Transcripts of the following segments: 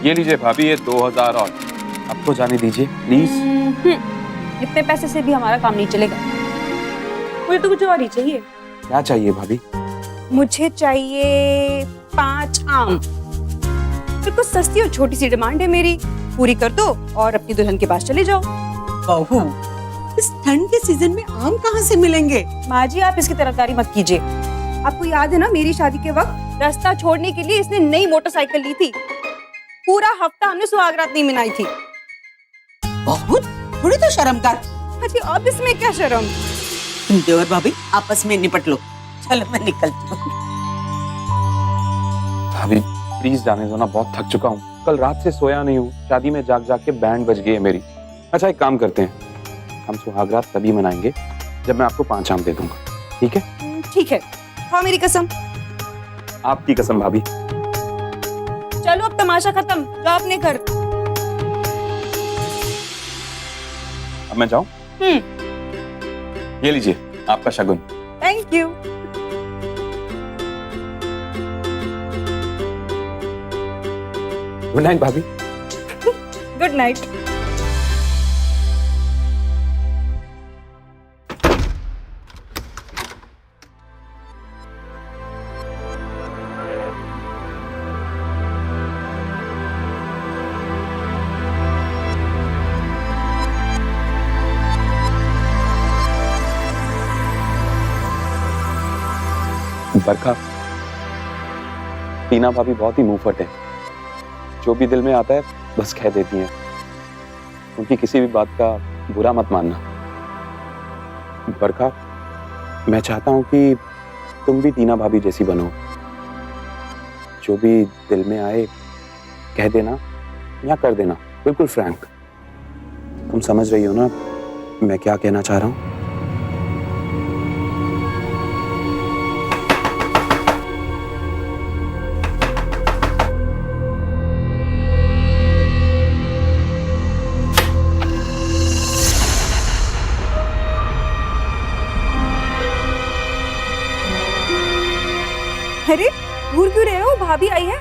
ये लीजिए भाभी, ये 2000 और आपको जाने दीजिए प्लीज। इतने पैसे से भी हमारा काम नहीं चलेगा। मुझे तो कुछ और ही चाहिए। क्या चाहिए भाभी? मुझे चाहिए 5 आम। बिल्कुल सस्ती और छोटी सी डिमांड है मेरी, पूरी कर दो और अपनी दुल्हन के पास चले जाओ। बहू, इस ठंड के सीजन में आम कहाँ से मिलेंगे? माँ जी, आप इसकी तरफदारी मत कीजिए। आपको याद है ना, मेरी शादी के वक्त रास्ता छोड़ने के लिए इसने नई मोटरसाइकिल ली थी। पूरा हफ्ता हमने सुहागरात नहीं मनाई थी। बहुत थोड़ी तो शर्म कर। अच्छा, अब इसमें क्या शर्म? तुम देवर भाभी आपस में निपट लो। चलो मैं निकलती हूँ। भाभी प्लीज जाने दो ना, बहुत थक चुका हूँ। कल रात से सोया नहीं हूँ, शादी में जाग जाग के बैंड बज गई है मेरी। अच्छा एक काम करते हैं, हम सुहागरात तभी मनाएंगे जब मैं आपको 5 आम दे दूंगा, ठीक है? ठीक है, खाओ मेरी कसम। आपकी कसम भाभी। चलो अब तमाशा खत्म, जाओ अपने घर। अब मैं जाऊं? ये लीजिए आपका शगुन। Thank you. गुड नाइट भाभी। Good night. बरखा, टीना भाभी बहुत ही मुंहफट है। जो भी दिल में आता है बस कह देती हैं। उनकी किसी भी बात का बुरा मत मानना। बरखा, मैं चाहता हूं कि तुम भी टीना भाभी जैसी बनो। जो भी दिल में आए कह देना या कर देना, बिल्कुल फ्रैंक। तुम समझ रही हो ना मैं क्या कहना चाह रहा हूं? अरे घूर क्यों रहे हो? भाभी आई है,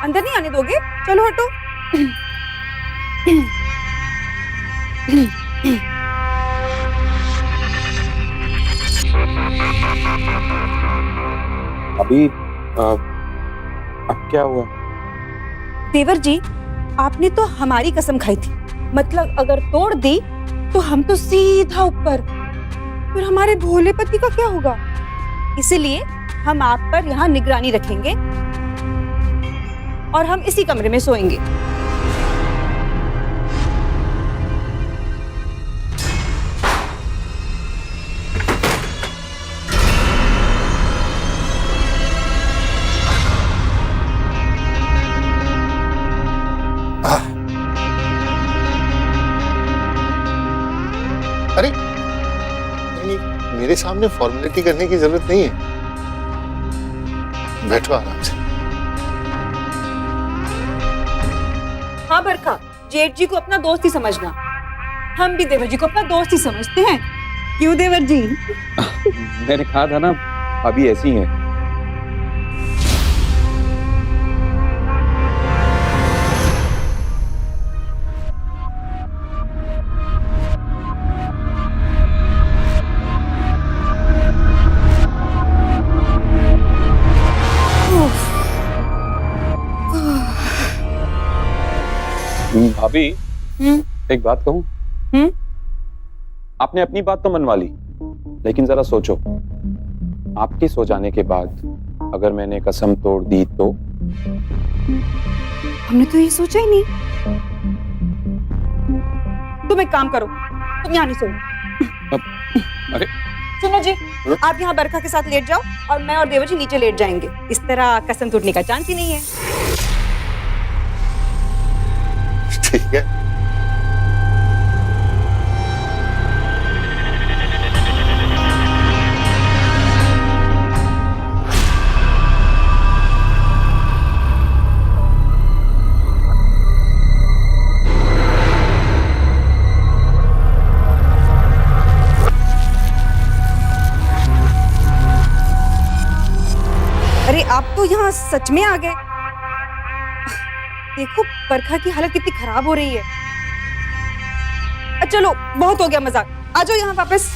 अंदर नहीं आने दोगे? चलो हटो। अभी अब क्या हुआ? देवर जी, आपने तो हमारी कसम खाई थी, मतलब अगर तोड़ दी तो हम तो सीधा ऊपर, फिर हमारे भोले पति का क्या होगा? इसलिए हम आप पर यहाँ निगरानी रखेंगे और हम इसी कमरे में सोएंगे। अरे नहीं, मेरे सामने फॉर्मेलिटी करने की जरूरत नहीं है। बैठो आराम से। हाँ बरखा, जेठ जी को अपना दोस्त ही समझना। हम भी देवर जी को अपना दोस्त ही समझते हैं। क्यों देवर जी? मैंने कहा था ना अभी ऐसी है। भाभी एक बात कहूं? आपने अपनी बात तो मनवा ली, लेकिन जरा सोचो, आपके सो जाने के बाद अगर मैंने कसम तोड़ दी तो? हमने तो ये सोचा ही नहीं। तुम एक काम करो, तुम यहाँ नहीं सो। अरे सुनो जी, आप यहाँ बरखा के साथ लेट जाओ और मैं और देवर जी नीचे लेट जाएंगे। इस तरह कसम टूटने का चांस ही नहीं है। ठीक है। अरे आप तो यहाँ सच में आ गए। देखो बरखा की हालत कितनी खराब हो रही है। चलो बहुत हो गया मजाक, आ जाओ यहाँ वापस।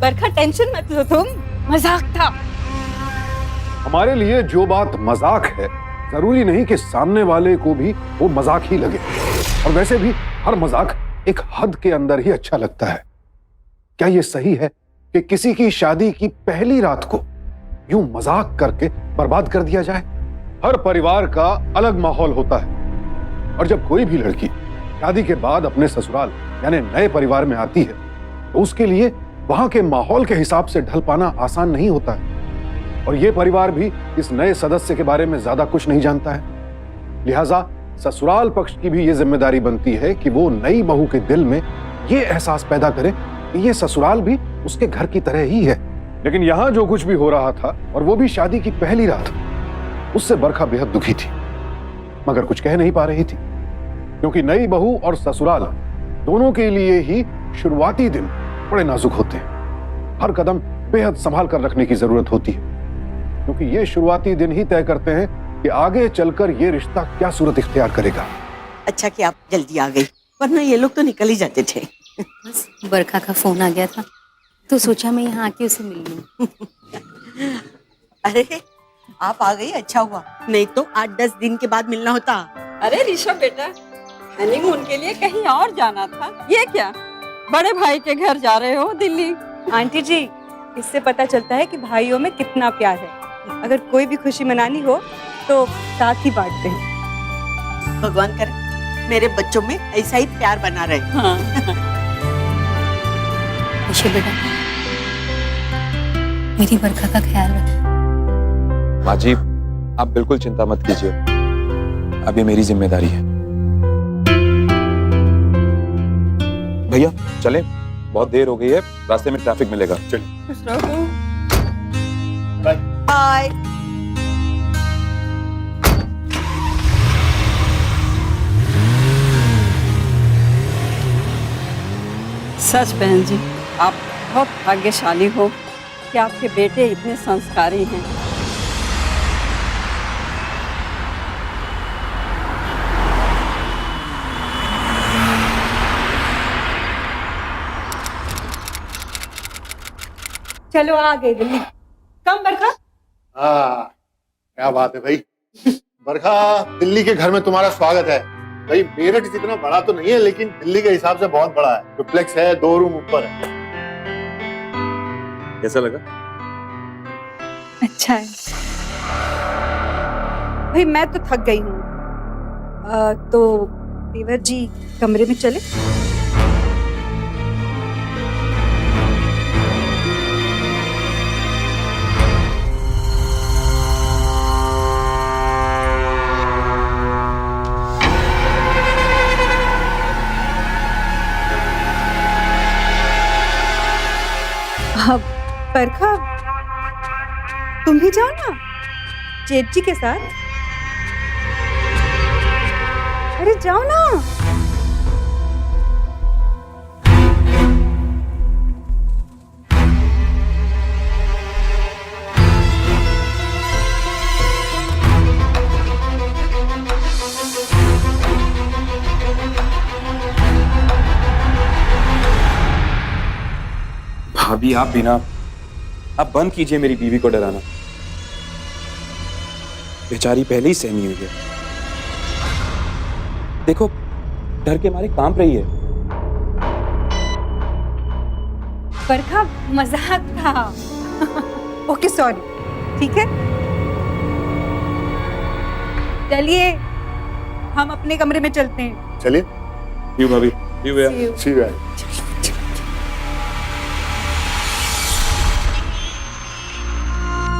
बरखा टेंशन मत लो तुम, मजाक था। हमारे लिए जो बात मजाक है जरूरी नहीं कि सामने वाले को भी वो मजाक ही लगे। और वैसे भी हर मजाक एक हद के अंदर ही अच्छा लगता है। क्या ये सही है कि किसी की शादी की पहली रात को यूं मजाक करके बर्बाद कर दिया जाए? हर परिवार का अलग माहौल होता है और जब कोई भी लड़की शादी के बाद अपने ससुराल यानी नए परिवार में आती है तो उसके लिए वहां के माहौल के हिसाब से ढल पाना आसान नहीं होता है। और यह परिवार भी इस नए सदस्य के बारे में ज्यादा कुछ नहीं जानता है। लिहाजा ससुराल पक्ष की भी यह जिम्मेदारी बनती है कि वो नई बहू के दिल में यह एहसास पैदा करे कि यह ससुराल भी उसके घर की तरह ही है। लेकिन यहां जो कुछ भी हो रहा था, और वो भी शादी की पहली रात, उससे बरखा बेहद दुखी थी मगर कुछ कह नहीं पा रही थी, क्योंकि नई बहू और ससुराल दोनों के लिए ही शुरुआती दिन बड़े नाजुक होते हैं। हर कदम बेहद संभाल कर रखने की जरूरत होती है, क्योंकि ये शुरुआती दिन ही तय करते हैं कि आगे चलकर ये रिश्ता क्या सूरत इख्तियार करेगा। अच्छा कि आप जल्दी आ गई, वरना ये लोग तो निकल ही जाते थे। बस बरखा का फोन आ गया था तो सोचा मैं यहाँ आके उसे मिल लूं। अरे आप आ गई, अच्छा हुआ, नहीं तो 8-10 दिन के बाद मिलना होता। अरे ऋषभ बेटा, हनीमून के लिए कहीं और जाना था, ये क्या बड़े भाई के घर जा रहे हो दिल्ली? आंटी जी, इससे पता चलता है कि भाइयों में कितना प्यार है। अगर कोई भी खुशी मनानी हो तो साथ ही बांटते हैं। भगवान करे मेरे बच्चों में ऐसा ही प्यार बना रहे। हाँ। ऋषभ बेटा, मेरी बरखा का ख्याल रख। माँ जी, आप बिल्कुल चिंता मत कीजिए, अब ये मेरी जिम्मेदारी है। भैया चले, बहुत देर हो गई है, रास्ते में ट्रैफिक मिलेगा। चलिए। बाय। सच बहन जी, आप बहुत भाग्यशाली हो कि आपके बेटे इतने संस्कारी हैं। चलो आ गए दिल्ली। कम बरखा? हाँ, क्या बात है भाई। बरखा, दिल्ली के घर में तुम्हारा स्वागत है। भाई मेरठ जितना बड़ा तो नहीं है, लेकिन दिल्ली के हिसाब से बहुत बड़ा है। डुप्लेक्स है, 2 रूम ऊपर है। कैसा लगा? अच्छा है भाई, मैं तो थक गई हूँ। तो देवर जी कमरे में चले। बरखा, तुम भी जाओ ना जेठ जी के साथ। अरे जाओ ना। भाभी आप भी ना, आप बंद कीजिए मेरी बीवी को डराना। बेचारी पहले ही सहमी हुई है, देखो डर के मारे कांप रही है। बरखा मजाक था। ओके सॉरी, ठीक है। चलिए हम अपने कमरे में चलते हैं। चलिए। यू भाभी, यू भैया। See you. See you guys.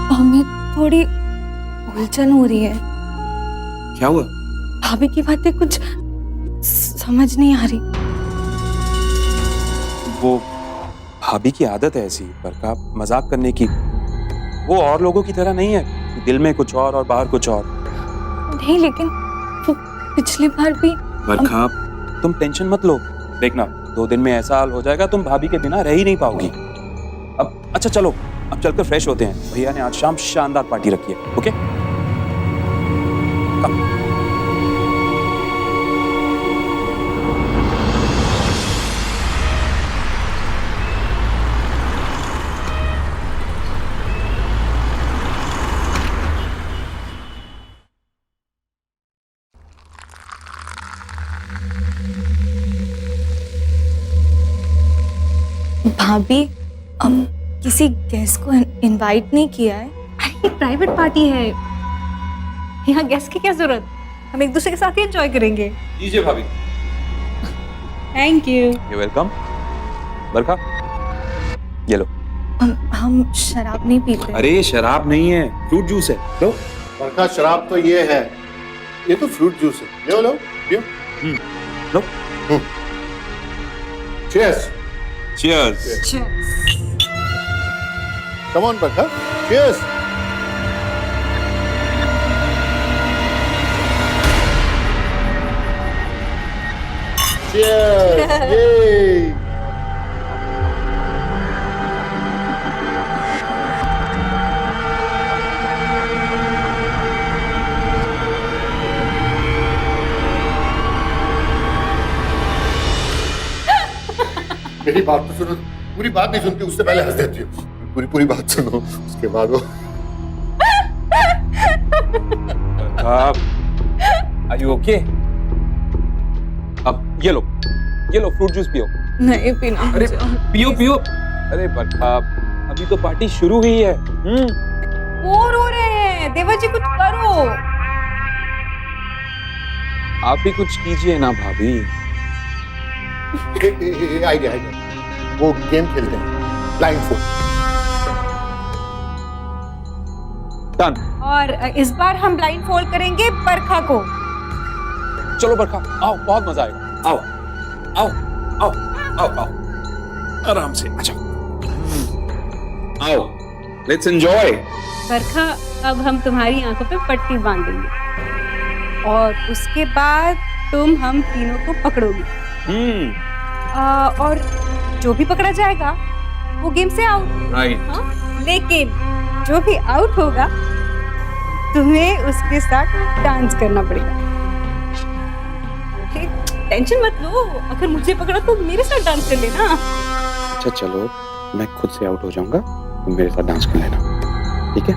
हमें थोड़ी उलझन हो रही है। क्या हुआ? भाभी की बातें कुछ समझ नहीं आ रही। वो भाभी की आदत है ऐसी बरखा, मजाक करने की। वो और लोगों की तरह नहीं है, दिल में कुछ और बाहर कुछ और। नहीं, लेकिन वो पिछली बार भी। बरखा तुम टेंशन मत लो, देखना 2 दिन में ऐसा हाल हो जाएगा तुम भाभी के बिना रह ही नहीं पाओगी। अब अच्छा चलो अब चलकर फ्रेश होते हैं। भैया ने आज शाम शानदार पार्टी रखी है। ओके भाभी, किसी गेस्ट को इनवाइट नहीं किया है? अरे प्राइवेट पार्टी है, यहाँ गेस्ट की क्या जरूरत? हम एक दूसरे के साथ ही एंजॉय करेंगे। लीजिए भाभी। Thank you. You welcome. Barkha ये लो। हम शराब नहीं पीते। अरे शराब नहीं है, फ्रूट जूस है। लो। बरखा शराब तो ये है, ये तो फ्रूट जूस है। लो लो पियो। लो। Cheers. Cheers. Come on Barkha, cheers. Cheers. ये मेरी बात तो सुनो, पूरी बात नहीं सुनती, उससे पहले हंस देती हूँ। पूरी बात सुनो, उसके बाद वो। Are you okay? अब ये लो फ्रूट जूस पियो। नहीं पीना। अरे पियो। अरे बरखा, अभी तो पार्टी शुरू हुई है। बोर हो रहे हैं, देवर जी कुछ करो। आप भी कुछ कीजिए ना भाभी। आइडिया, वो गेम खेलते हैं, ब्लाइंड फोल्ड। डन। और इस बार हम ब्लाइंड फोल्ड करेंगे बरखा को। चलो बरखा, आओ, बहुत मजा आएगा। आओ आराम से आ जाओ। आओ, लेट्स एंजॉय। बरखा, अब हम तुम्हारी आंखों पे पट्टी बांध देंगे और उसके बाद तुम हम तीनों को पकड़ोगी। और जो भी पकड़ा जाएगा वो गेम से आउट। राइट। लेकिन जो भी आउट होगा तुम्हें उसके साथ डांस करना पड़ेगा। टेंशन मत लो, अगर मुझे पकड़ा तो मेरे साथ डांस कर लेना। अच्छा चलो, मैं खुद से आउट हो जाऊंगा, तुम मेरे साथ डांस कर लेना, ठीक है?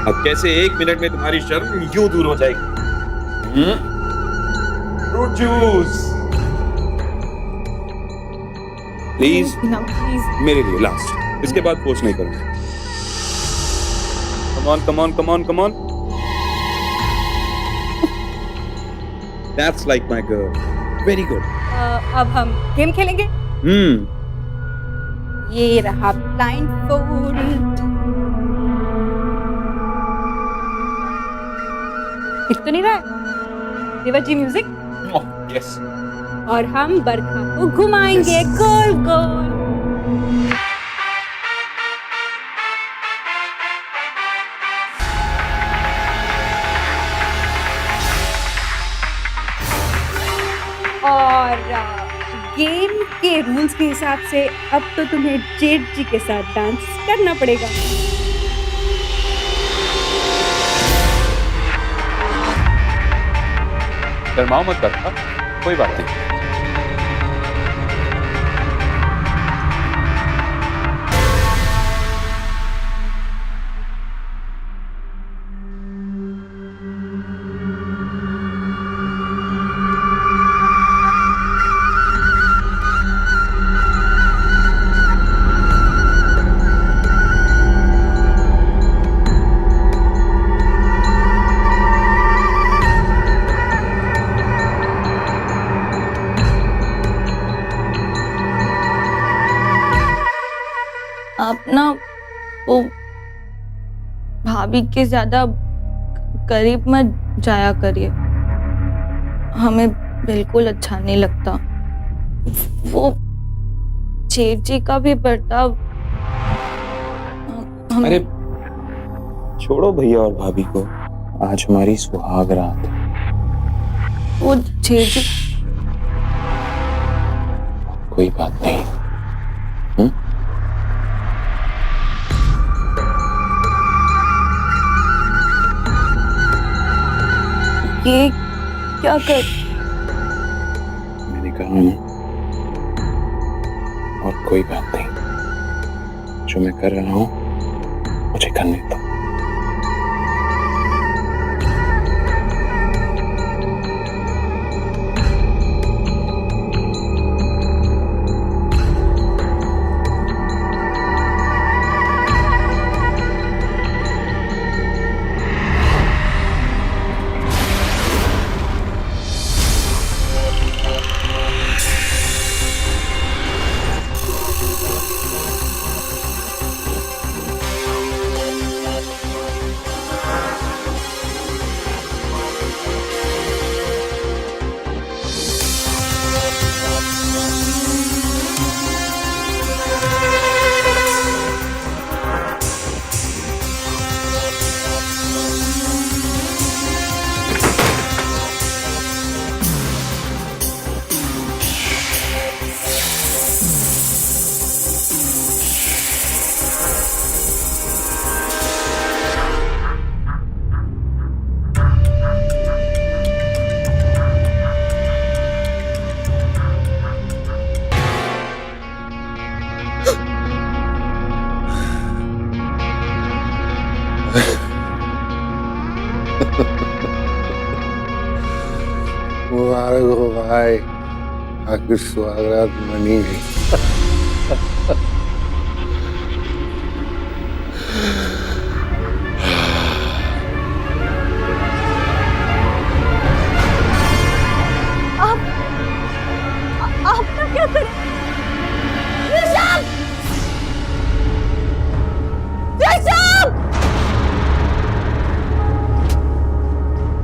अब कैसे 1 मिनट में तुम्हारी शर्म यूं दूर हो जाएगी। Fruit juice please, please. मेरे लिए लास्ट, इसके बाद फोर्स नहीं करूंगा। Come on. That's like my girl. Very good. अब हम गेम खेलेंगे। ये रहा ब्लाइंड फोल्ड। दिख तो नहीं रहा है? देवर जी म्यूजिक। Oh, yes. और हम बरखा को घुमाएंगे गोल गोल। और गेम के रूल्स के हिसाब से अब तो तुम्हें जेठ जी के साथ डांस करना पड़ेगा। शर्माओ मत बरखा, कोई बात नहीं। आप ना वो भाभी के ज्यादा करीब मत जाया करिए, हमें बिल्कुल अच्छा नहीं लगता। वो जेठ जी का भी बर्ताव अरे छोड़ो भैया और भाभी को, आज हमारी सुहाग रात है। वो जेठ जी कोई बात नहीं। ये क्या कर? मैंने कहा ना, और कोई बात नहीं, जो मैं कर रहा हूं मुझे करने दो। मुबारक हो भाई, आखिर सुहागरात मनी गई। आपका क्या करें? ऋषभ! ऋषभ!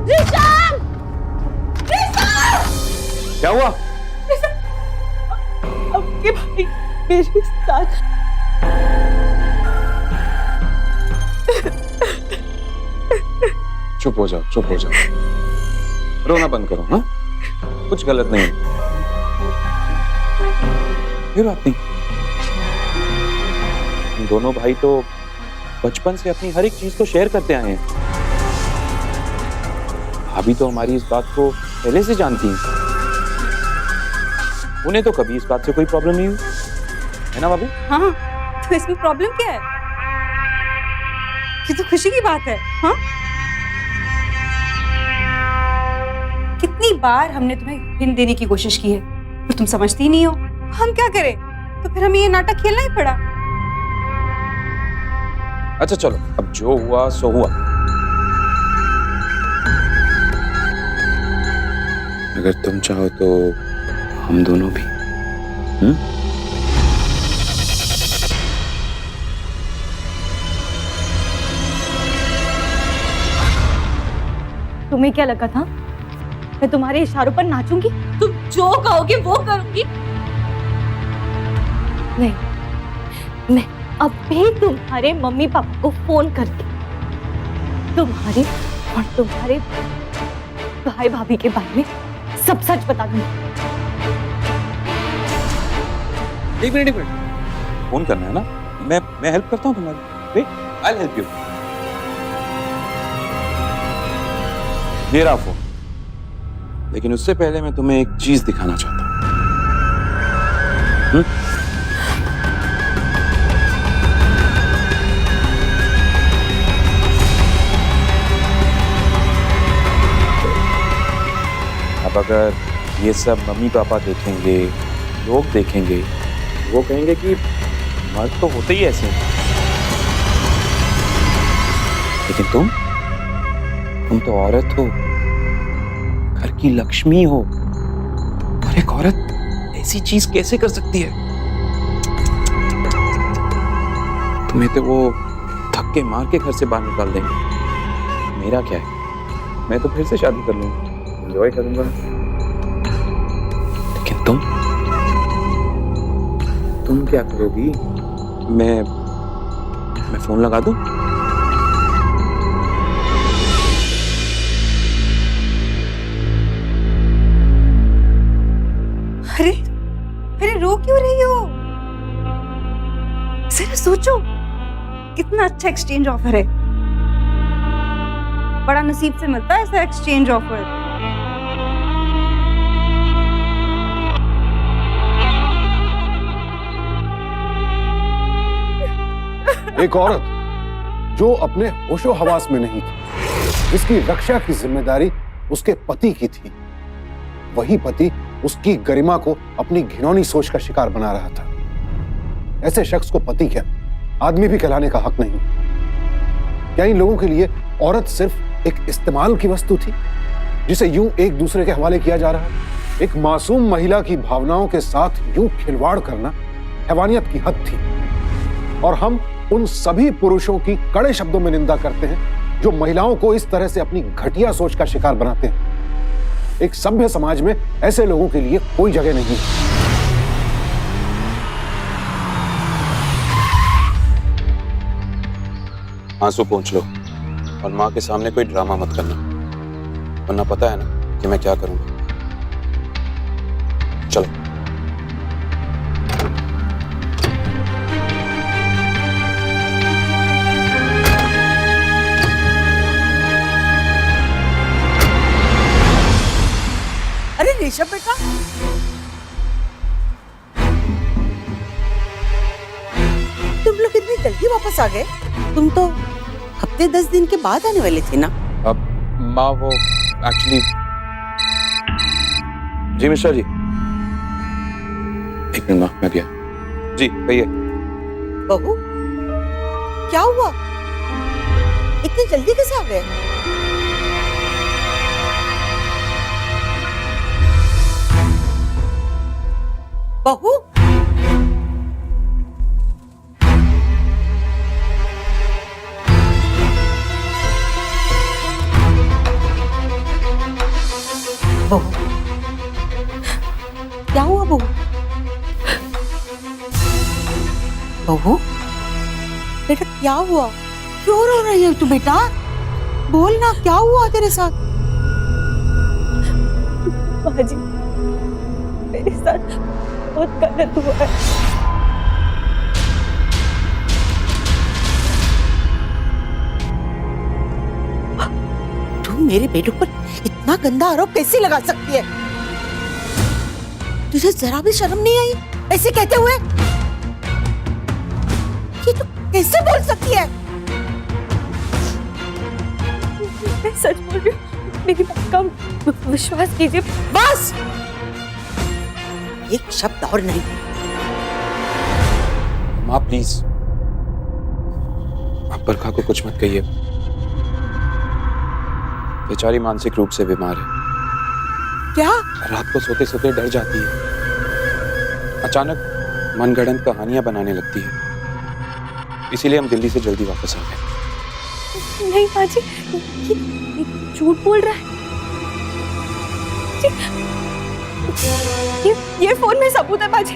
ऋषभ! ऋषभ! क्या हुआ? आपके भाई मेरे साथ चुप हो जाओ, चुप हो जाओ, रोना बंद करो। हाँ, कुछ गलत नहीं है, कोई बात नहीं। हम दोनों भाई तो बचपन से अपनी हर एक चीज तो शेयर करते आए हैं। भाभी तो हमारी इस बात को पहले से जानती हैं। उन्हें तो कभी इस बात से कोई प्रॉब्लम नहीं हुई, है ना भाभी? हाँ, तो इसमें प्रॉब्लम क्या है? ये तो खुशी की बात है। हाँ, कितनी बार हमने तुम्हें हिंट देने की कोशिश की है, पर तुम समझती नहीं हो। हम क्या करें? तो फिर हमें ये नाटक खेलना ही पड़ा। अच्छा चलो, अब जो हुआ सो हुआ। अगर तुम चाहो तो हम दोनों भी। तुम्हें क्या लगा था मैं तुम्हारे इशारों पर नाचूंगी? तुम जो कहोगे वो करूंगी। नहीं, मैं अभी तुम्हारे मम्मी पापा को फोन करके तुम्हारे और तुम्हारे भाई भाभी के बारे में सब सच बता दूंगी। एक मिनट, फोन करना है ना? मैं हेल्प करता हूँ तुम्हारी। Wait, I will help you. ये रहा फोन, लेकिन उससे पहले मैं तुम्हें एक चीज दिखाना चाहता हूँ। अब अगर ये सब मम्मी पापा देखेंगे, लोग देखेंगे, वो कहेंगे कि मर्द तो होते ही ऐसे हैं। लेकिन तुम तो औरत हो, घर की लक्ष्मी हो, और एक औरत ऐसी चीज कैसे कर सकती है? तुम्हें तो वो धक्के मार के घर से बाहर निकाल देंगे। मेरा क्या है, मैं तो फिर से शादी कर लूंगा, एंजॉय करूंगा। लेकिन तुम क्या करोगी? मैं फोन लगा दूं? अरे रो क्यों रही हो? जरा सोचो, कितना अच्छा एक्सचेंज ऑफर है। बड़ा नसीब से मिलता है ऐसा एक्सचेंज ऑफर। एक औरत जो अपने होशो हवास में नहीं थी, जिसकी रक्षा की जिम्मेदारी उसके पति की थी, वही पति उसकी गरिमा को अपनी घिनौनी सोच का शिकार बना रहा था। ऐसे शख्स को पति क्या, आदमी भी कहलाने का हक नहीं। क्या इन लोगों के लिए औरत सिर्फ एक इस्तेमाल की वस्तु थी जिसे यूं एक दूसरे के हवाले किया जा रहा है? एक मासूम महिला की भावनाओं के साथ यूं खिलवाड़ करना हैवानियत की हद थी। और हम उन सभी पुरुषों की कड़े शब्दों में निंदा करते हैं जो महिलाओं को इस तरह से अपनी घटिया सोच का शिकार बनाते हैं। एक सभ्य समाज में ऐसे लोगों के लिए कोई जगह नहीं है। आंसू पोंछ लो और माँ के सामने कोई ड्रामा मत करना, वरना पता है ना कि मैं क्या करूंगा। चलो। अरे ऋषभ बेटा, तुम लोग इतनी जल्दी वापस आ गए? तुम तो हफ्ते 10 दिन के बाद आने वाले थे ना? अब माँ वो एक्चुअली। जी मिश्रा जी, एक मिनट माँ, मैं भी आया। जी कहिए। बहू, क्या हुआ? इतनी जल्दी कैसे आ गए? बहू, बहू, क्या हुआ बहू? बहू, बेटा क्या हुआ? क्यों रो रही है तू बेटा? बोल ना, क्या हुआ तेरे साथ? बाजी, मेरे साथ बहुत गलत हुआ है। तू मेरे बेटे पर इतना गंदा आरोप कैसे लगा सकती है? तुझे जरा भी शर्म नहीं आई ऐसे कहते हुए? ये तू कैसे बोल सकती है? मैं सच बोल रही हूँ, मेरी बात का विश्वास कीजिए। बस, एक शब्द और नहीं। माँ प्लीज, आप बरखा को कुछ मत कहिए, बेचारी मानसिक रूप से बीमार है। क्या? रात को सोते सोते डर जाती है, अचानक मनगढ़ंत कहानियां बनाने लगती है, इसीलिए हम दिल्ली से जल्दी वापस आ गए। नहीं बाजी, ये झूठ बोल रहा है। ये फोन में सबूत है बाजी,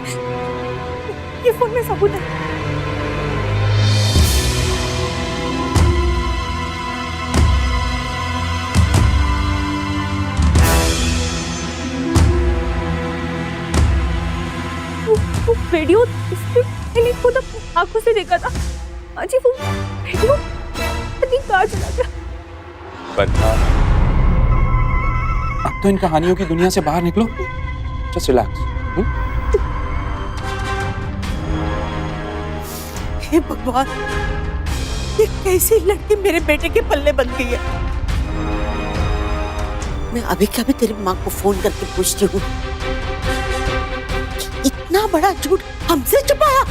ये फोन में सबूत है। वो वीडियो मैंने खुद अपनी आंखों से देखा था बाजी। वो वीडियो पता कहाँ चला गया। बरखा, अब तो इन कहानियों की दुनिया से बाहर निकलो, जस्ट रिलैक्स। हे भगवान, ये कैसी लड़की मेरे बेटे के पल्ले बन गई है। मैं अभी क्या भी तेरी माँ को फोन करके पूछती हूँ, इतना बड़ा झूठ हमसे छुपाया।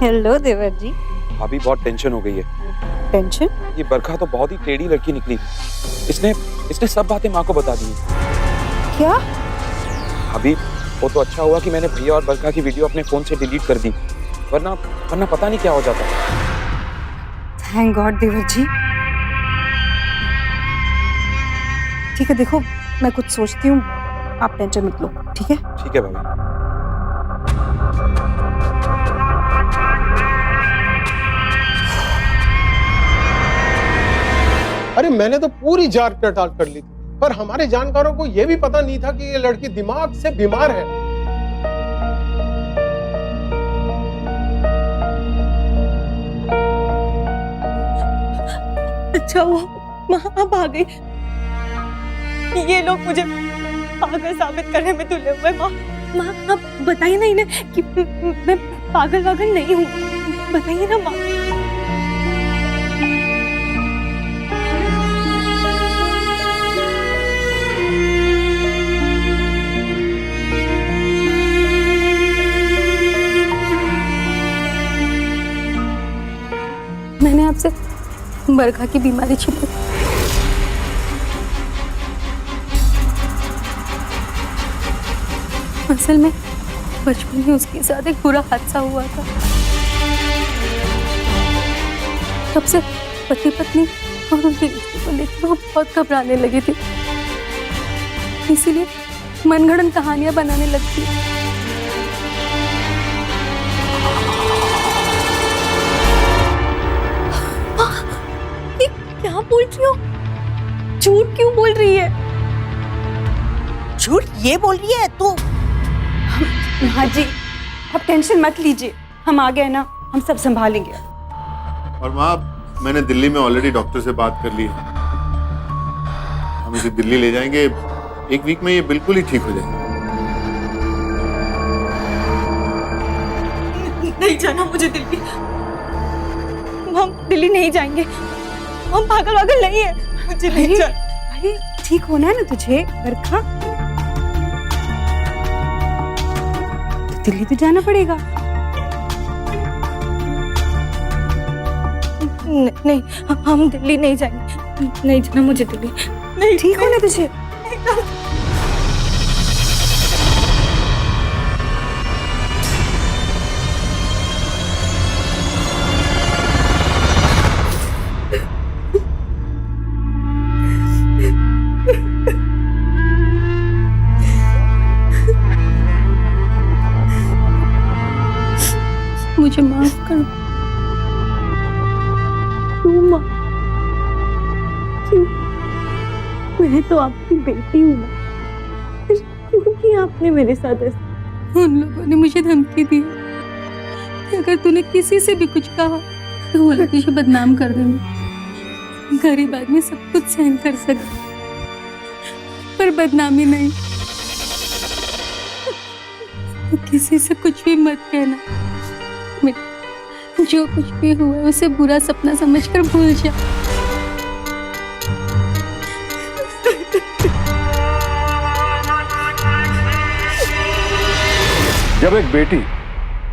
हेलो देवर जी। भाभी बहुत टेंशन हो गई है। टेंशन? ये बरखा तो बहुत ही टेढ़ी लड़की निकली, इसने सब बातें माँ को बता दी। क्या? भाभी, वो तो अच्छा हुआ कि मैंने भैया और बरखा की वीडियो अपने फोन से डिलीट कर दी, वरना पता नहीं क्या हो जाता। थैंक गॉड देवर जी। ठीक है, देखो मैं कुछ सोचती हूँ, आप टेंशन मत लो, ठीक है? ठीक है भाभी। अरे मैंने तो पूरी जांच पड़ताल कर ली थी, पर हमारे जानकारों को यह भी पता नहीं था कि ये लड़की दिमाग से बीमार है। अच्छा हुआ माँ अब आ गई। ये लोग मुझे पागल साबित करने में तुले हुए। माँ माँ आप बताइए ना इन्हें कि मैं पागल वागल नहीं हूँ, बताइए ना माँ। मैंने आपसे बरखा की बीमारी छिपाई। असल में बचपन में उसके साथ एक बुरा हादसा हुआ था। तब से पति पत्नी और उनके रिश्ते को लेकर वो बहुत घबराने लगी थी, इसीलिए मनगढ़ंत कहानियां बनाने लगती। क्या बोल रही हो? झूठ क्यों बोल रही है? झूठ ये बोल रही है तू? हाँ जी, आप टेंशन मत लीजिए, हम आ गए ना, हम सब संभालेंगे। और माँ, मैंने दिल्ली में ऑलरेडी डॉक्टर से बात कर ली है, हम इसे दिल्ली ले जाएंगे, 1 वीक में ये बिल्कुल ही ठीक हो जाएगा। नहीं जाना मुझे दिल्ली, हम दिल्ली नहीं जाएंगे, हम पागल वागल नहीं है, मुझे नहीं जाना। अरे ठीक होना है ना तुझे बरखा, तो दिल्ली तो जाना पड़ेगा। नहीं, हम दिल्ली नहीं जाएंगे, नहीं जाना मुझे दिल्ली। नहीं, ठीक होना तुझे। मुझे माफ करो। तू माँ क्यों? मैं तो आपकी बेटी हूँ ना, फिर क्यों किया आपने मेरे साथ ऐसा? उन लोगों ने मुझे धमकी दी कि अगर तूने किसी से भी कुछ कहा तो वो लोग तुझे बदनाम कर देंगे। गरीब आदमी सब कुछ सहन कर सकता, पर बदनामी नहीं। तो किसी से कुछ भी मत कहना। जो कुछ भी हुआ उसे बुरा सपना समझकर भूल जा। जब एक बेटी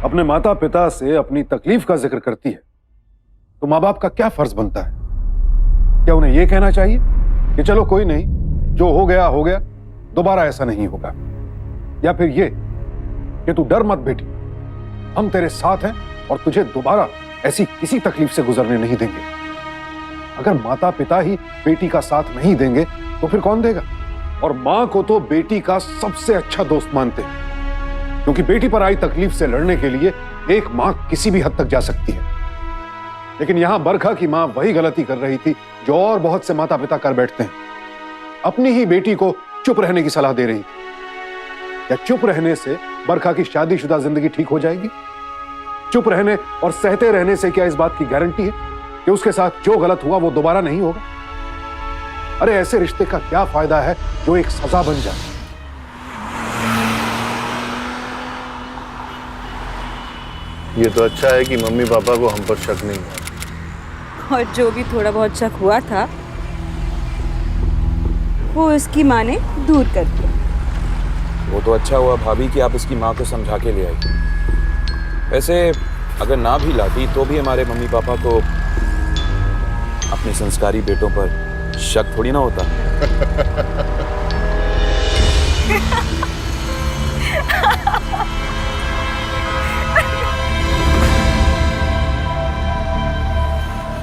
अपने माता पिता से अपनी तकलीफ का जिक्र करती है तो माँ बाप का क्या फर्ज बनता है? क्या उन्हें यह कहना चाहिए कि चलो कोई नहीं, जो हो गया हो गया, दोबारा ऐसा नहीं होगा? या फिर ये कि तू डर मत बेटी, हम तेरे साथ हैं और तुझे दोबारा ऐसी किसी तकलीफ से गुजरने नहीं देंगे। अगर माता पिता ही बेटी का साथ नहीं देंगे तो फिर कौन देगा? और मां को तो बेटी का सबसे अच्छा दोस्त मानते हैं, क्योंकि बेटी पर आई तकलीफ से लड़ने के लिए एक मां किसी भी हद तक जा सकती है। लेकिन यहां बरखा की मां वही गलती कर रही थी जो और बहुत से माता पिता कर बैठते हैं। अपनी ही बेटी को चुप रहने की सलाह दे रही थी। क्या चुप रहने से बरखा की शादीशुदा जिंदगी ठीक हो जाएगी? चुप रहने और सहते रहने से क्या इस बात की गारंटी है कि उसके साथ जो गलत हुआ वो दोबारा नहीं होगा? अरे ऐसे रिश्ते का क्या फायदा है जो एक सजा बन जाए? ये तो अच्छा है कि मम्मी पापा को हम पर शक नहीं है। और जो भी थोड़ा बहुत शक हुआ था वो उसकी माँ ने दूर कर दिया। वो तो अच्छा हुआ भाभी कि आप उसकी माँ को समझा के ले आई। वैसे अगर ना भी लाती तो भी हमारे मम्मी पापा को अपने संस्कारी बेटों पर शक थोड़ी ना होता।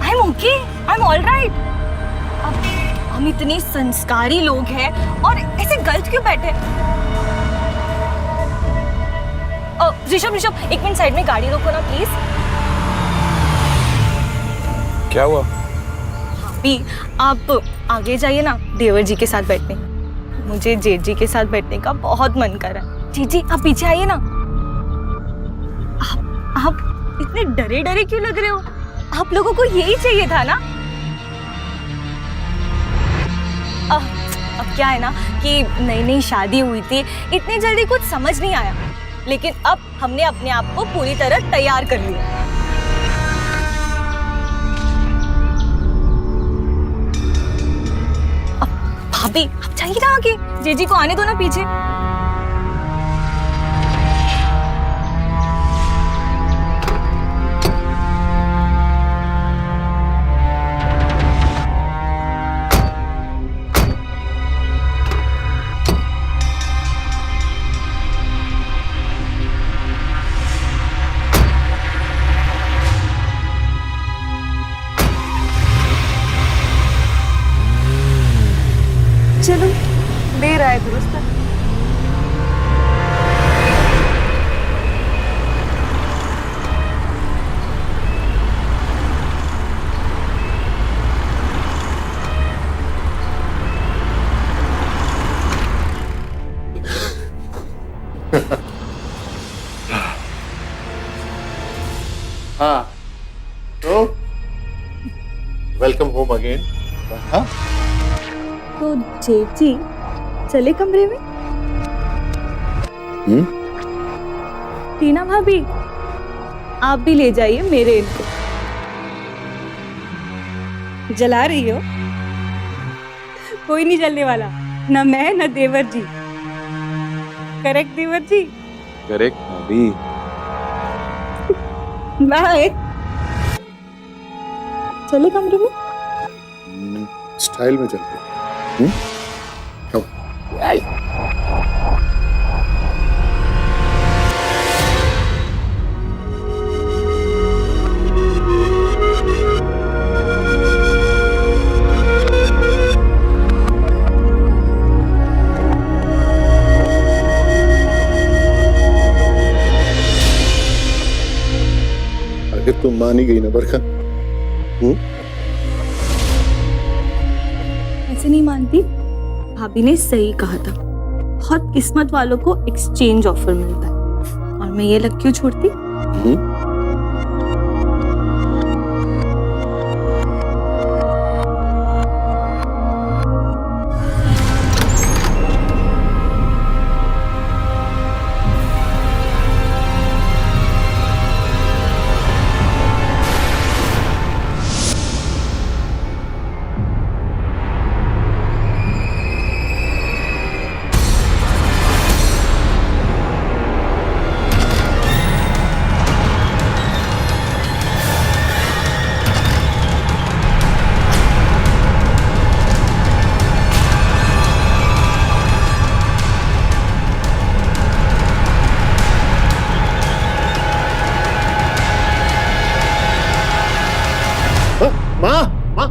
I'm okay, I'm all right। अब हम इतने संस्कारी लोग हैं और ऐसे गलत क्यों बैठे? ऋषभ ऋषभ, 1 मिनट साइड में गाड़ी रोको ना प्लीज। क्या हुआ? भाभी आप आगे जाइए ना देवर जी के साथ बैठने। मुझे जेठ जी के साथ बैठने का बहुत मन कर रहा है। जेठ जी आप पीछे आइए ना। आप इतने डरे डरे क्यों लग रहे हो? आप लोगों को यही चाहिए था ना। अब क्या है ना कि नई नई शादी हुई थी, इतनी जल्दी कुछ समझ नहीं आया, लेकिन अब हमने अपने आप को पूरी तरह तैयार कर लिया। अब भाभी आप जाइए ना आगे, जेजी को आने दो ना पीछे। चलो देर आए दुरुस्त। हाँ, तो वेलकम होम अगेन। हाँ, तो जेठ जी चले कमरे में। टीना भाभी आप भी ले जाइए मेरे इनको। जला रही हो? कोई नहीं जलने वाला, ना मैं ना देवर जी। करेक्ट देवर जी? करेक्ट भाभी। बाय। चले कमरे में। स्टाइल में चलते हैं। आखिर तुम मान ही गई ना बरखा। ऐसे नहीं मानती। भाभी ने सही कहा था, बहुत किस्मत वालों को एक्सचेंज ऑफर मिलता है, और मैं ये लग क्यों छोड़ती। माँ, माँ,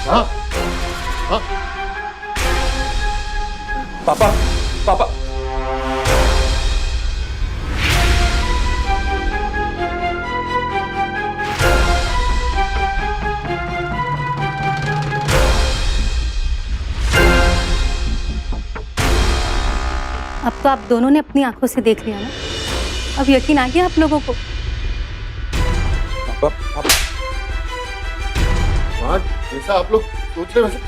माँ, माँ, पापा पापा अब तो आप दोनों ने अपनी आंखों से देख लिया ना, अब यकीन आ गया आप लोगों को। पापा माँ, जैसा आप लोग सोच रहे वैसे।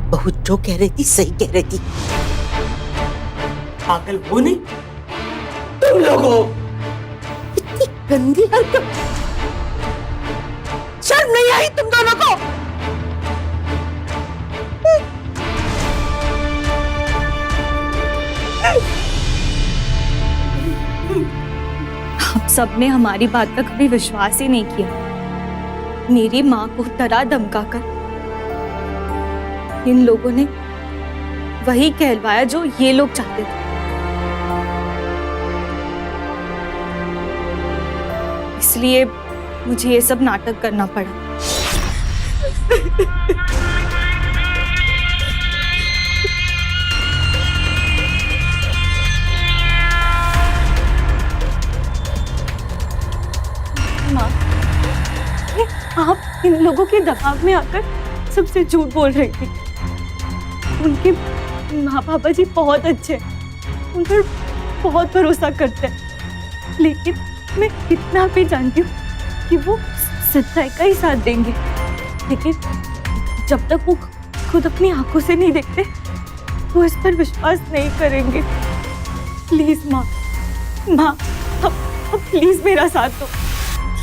बहू जो कह रही थी सही कह रही थी। पागल वो नहीं, तुम लोग हो। इतनी गंदी हरकत, शर्म नहीं आई तुम दोनों को? आप सबने हमारी बात का कभी विश्वास ही नहीं किया। मेरी माँ को डरा धमका कर इन लोगों ने वही कहलवाया जो ये लोग चाहते थे। इसलिए मुझे ये सब नाटक करना पड़ा। इन लोगों के दबाव में आकर सबसे झूठ बोल रही थी। उनके माँ पापा जी बहुत अच्छे हैं, उन पर बहुत भरोसा करते हैं, लेकिन मैं इतना भी जानती हूँ कि वो सच्चाई का ही साथ देंगे। लेकिन जब तक वो खुद अपनी आंखों से नहीं देखते वो इस पर विश्वास नहीं करेंगे। प्लीज माँ, माँ अब प्लीज मेरा साथ दो,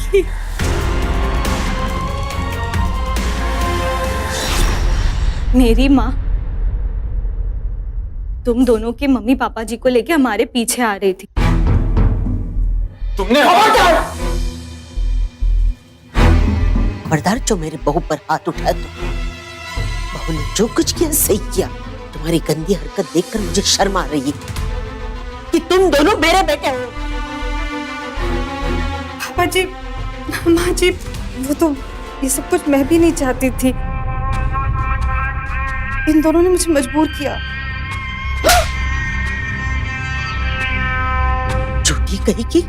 प्लीज। मेरी माँ तुम दोनों के मम्मी पापा जी को लेके हमारे पीछे आ रही थी। तुमने खबरदार जो मेरे बहू पर हाथ उठाया तो बहू ने जो कुछ किया सही किया। तुम्हारी गंदी हरकत देखकर मुझे शर्म आ रही है कि तुम दोनों मेरे बेटे हो। पापा जी, माँ जी, वो तो ये सब कुछ मैं भी नहीं चाहती थी, इन दोनों ने मुझे मजबूर किया। झूठी कही कि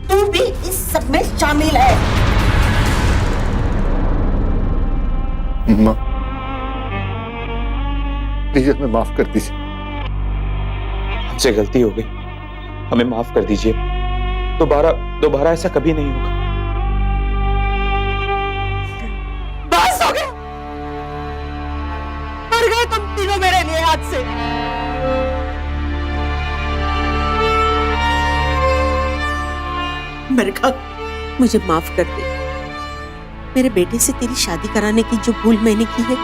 तू भी इस सब में शामिल है। माँ प्लीज हमें माफ कर दीजिए। हमसे गलती हो गई, हमें माफ कर दीजिए। दोबारा ऐसा कभी नहीं होगा। बस हो गया, मर गए तुम तीनों मेरे लिए हाथ से। बरखा, मुझे माफ कर दे। मेरे बेटे से तेरी शादी कराने की जो भूल मैंने की है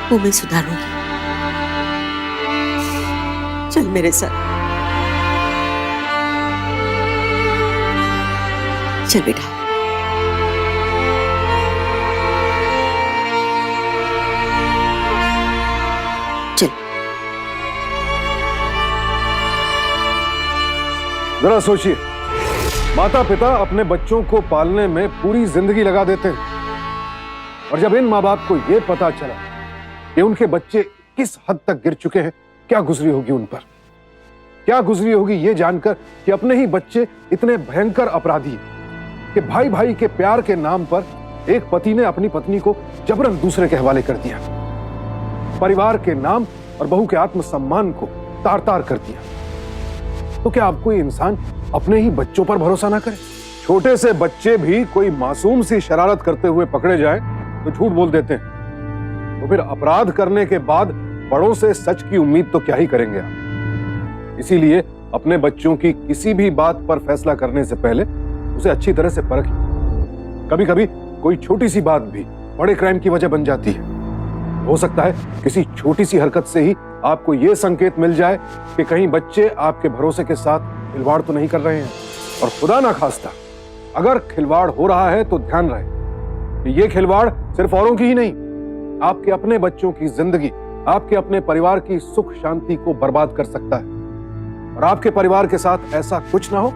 वो मैं सुधारूंगी। चल मेरे साथ, चल बेटा। चल। जरा सोचिए, माता पिता अपने बच्चों को पालने में पूरी जिंदगी लगा देते हैं, और जब इन माँ बाप को यह पता चला कि उनके बच्चे किस हद तक गिर चुके हैं, क्या गुजरी होगी उन पर, क्या गुजरी होगी ये जानकर कि अपने ही बच्चे इतने भयंकर अपराधी हैं कि भाई भाई के प्यार के नाम पर एक पति ने अपनी पत्नी को जबरन दूसरे के हवाले कर दिया, परिवार के नाम और बहू के आत्मसम्मान को तार तार कर दिया। तो क्या अब कोई इंसान अपने ही बच्चों पर भरोसा ना करे? छोटे से बच्चे भी कोई मासूम सी शरारत करते हुए पकड़े जाए तो झूठ बोल देते हैं, तो फिर अपराध करने के बाद बड़ों से सच की उम्मीद तो क्या ही करेंगे आप। इसीलिए अपने बच्चों की किसी भी बात पर फैसला करने से पहले उसे अच्छी तरह से परखिए। कभी कभी कोई छोटी सी बात भी बड़े क्राइम की वजह बन जाती है। हो सकता है किसी छोटी सी हरकत से ही आपको यह संकेत मिल जाए कि कहीं बच्चे आपके भरोसे के साथ खिलवाड़ तो नहीं कर रहे हैं। और खुदा ना खास्ता अगर खिलवाड़ हो रहा है तो ध्यान रहे कि यह खिलवाड़ सिर्फ औरों की ही नहीं, आपके अपने बच्चों की जिंदगी, आपके अपने परिवार की सुख शांति को बर्बाद कर सकता है। और आपके परिवार के साथ ऐसा कुछ ना हो,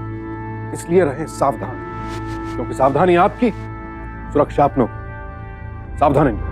इसलिए रहें सावधान, क्योंकि सावधानी आपकी, सुरक्षा अपनों की। सावधान रहें।